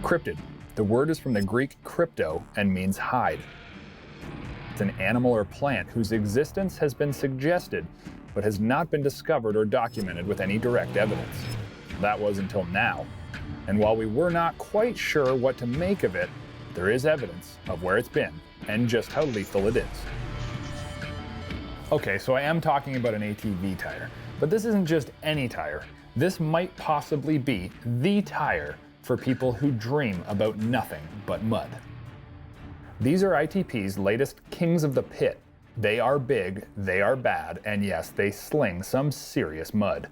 Cryptid. The word is from the Greek crypto and means hide. It's an animal or plant whose existence has been suggested but has not been discovered or documented with any direct evidence. That was until now. And while we were not quite sure what to make of it, there is evidence of where it's been and just how lethal it is. Okay, so I am talking about an ATV tire, but this isn't just any tire. This might possibly be the tire for people who dream about nothing but mud. These are ITP's latest kings of the pit. They are big, they are bad, and yes, they sling some serious mud.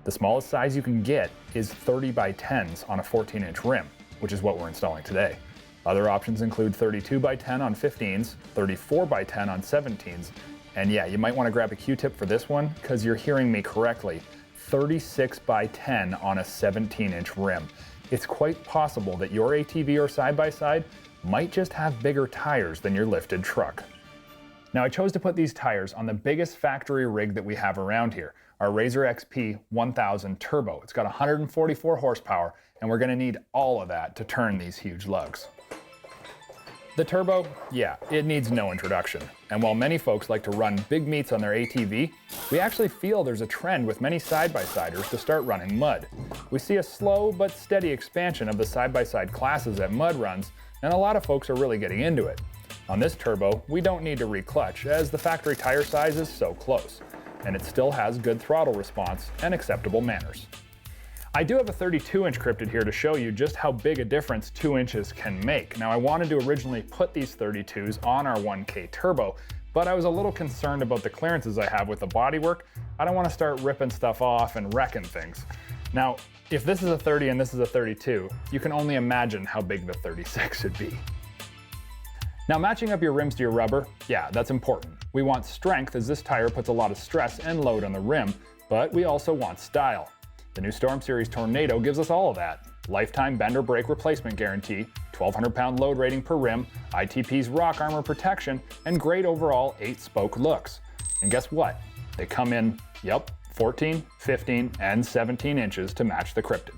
The smallest size you can get is 30 by 10s on a 14-inch rim, which is what we're installing today. Other options include 32 by 10 on 15s, 34 by 10 on 17s, and yeah, you might want to grab a Q-tip for this one because you're hearing me correctly, 36 by 10 on a 17-inch rim. It's quite possible that your ATV or side-by-side might just have bigger tires than your lifted truck. Now I chose to put these tires on the biggest factory rig that we have around here, our Razor XP 1000 Turbo. It's got 144 horsepower, and we're going to need all of that to turn these huge lugs. The Turbo, yeah, it needs no introduction. And while many folks like to run big meets on their ATV, we actually feel there's a trend with many side-by-siders to start running mud. We see a slow but steady expansion of the side-by-side classes at mud runs, and a lot of folks are really getting into it. On this Turbo, we don't need to re-clutch as the factory tire size is so close, and it still has good throttle response and acceptable manners. I do have a 32-inch Cryptid here to show you just how big a difference 2 inches can make. Now I wanted to originally put these 32s on our 1K Turbo, but I was a little concerned about the clearances I have with the bodywork. I don't want to start ripping stuff off and wrecking things. Now, if this is a 30 and this is a 32, you can only imagine how big the 36 should be. Now matching up your rims to your rubber, yeah, that's important. We want strength as this tire puts a lot of stress and load on the rim, but we also want style. The new Storm Series Tornado gives us all of that. Lifetime bender brake replacement guarantee, 1,200-pound load rating per rim, ITP's rock armor protection, and great overall 8-spoke looks. And guess what? They come in, 14, 15, and 17 inches to match the Cryptid.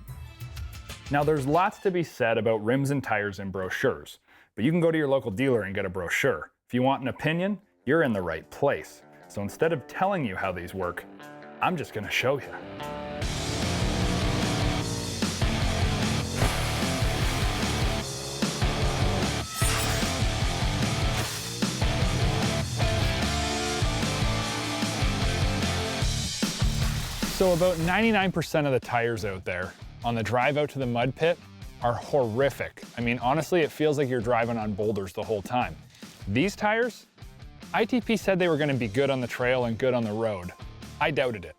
Now there's lots to be said about rims and tires in brochures, but you can go to your local dealer and get a brochure. If you want an opinion, you're in the right place. So instead of telling you how these work, I'm just gonna show you. So about 99% of the tires out there on the drive out to the mud pit are horrific. I mean, honestly, it feels like you're driving on boulders the whole time. These tires, ITP said they were gonna be good on the trail and good on the road. I doubted it.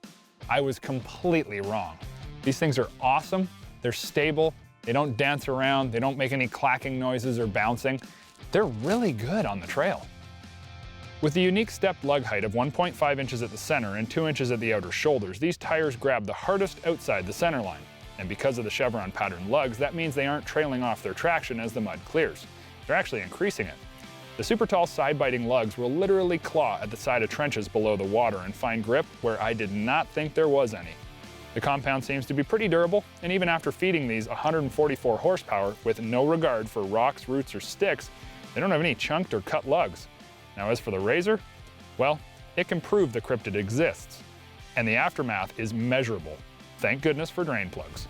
I was completely wrong. These things are awesome, they're stable, they don't dance around, they don't make any clacking noises or bouncing. They're really good on the trail. With the unique stepped lug height of 1.5 inches at the center and 2 inches at the outer shoulders, these tires grab the hardest outside the center line. And because of the chevron pattern lugs, that means they aren't trailing off their traction as the mud clears. They're actually increasing it. The super tall side-biting lugs will literally claw at the side of trenches below the water and find grip where I did not think there was any. The compound seems to be pretty durable, and even after feeding these 144 horsepower with no regard for rocks, roots, or sticks, they don't have any chunked or cut lugs. Now as for the Razor, well, it can prove the Cryptid exists. And the aftermath is measurable. Thank goodness for drain plugs.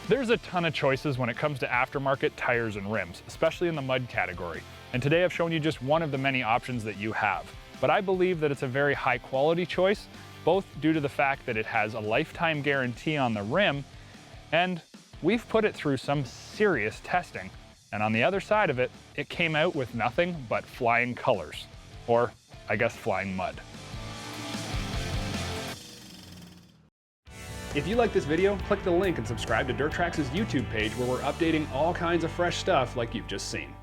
There's a ton of choices when it comes to aftermarket tires and rims, especially in the mud category. And today I've shown you just one of the many options that you have. But I believe that it's a very high quality choice, both due to the fact that it has a lifetime guarantee on the rim, and we've put it through some serious testing. And on the other side of it, it came out with nothing but flying colors. Or, I guess, flying mud. If you like this video, click the link and subscribe to Dirt Trax' YouTube page where we're updating all kinds of fresh stuff like you've just seen.